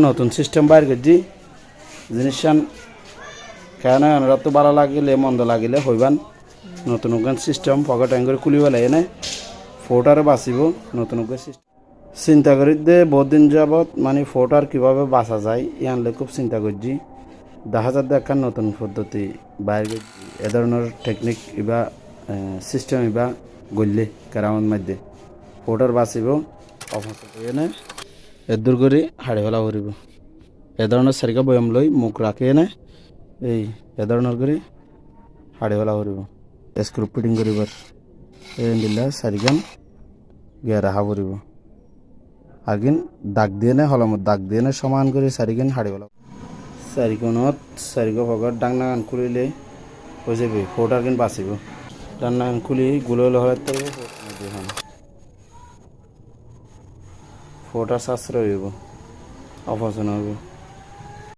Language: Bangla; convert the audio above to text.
নতুন সিস্টেম বাইর করছি জিনিসটান কেন এনারা তো ভালো লাগিলে মন্দ লাগিলে হইবান নতুন সিস্টেম পকেট অ্যাঙ্গল খুলিব লাগে না ফোটারে বাঁচিব নতুন সিস্টেম চিন্তা করি দে বহুত দিন যাবৎ মানে ফোটার কীভাবে বাঁচা যায় ইয়ানলে খুব চিন্তা করছি দেখা যাক দেখার নতুন পদ্ধতি বাইর করছি এ ধরনের টেকনিক ইবা সিস্টেম ইবা গড়লে কেরামের মধ্যে ফোটার বাঁচিব অপচয় এনে এদূর করে হাড়ি ফেলা করিব এ ধরনের সারিকা বয়াম লই মুখ রাখি এনে এই এ ধরনের করে হাড়ি ফেলা করিব স্ক্রু ফিটিং করিবার এই দিলে সারিকান গিয়ে রাখা করিব আগিন দাগ দিয়ে নে হলমত দাগ দিয়ে নে সমান করে সারিকান হাড়ি ফেলা চারিকোণত চারিকো ভাগত ডাংনাগান খুলিলে হৈ যাবি ফোটার কিন বাঁচিব ডাংনাগান খুলি গুলো হলে ফোটার সাশ্রয় হইব অপচয় হইব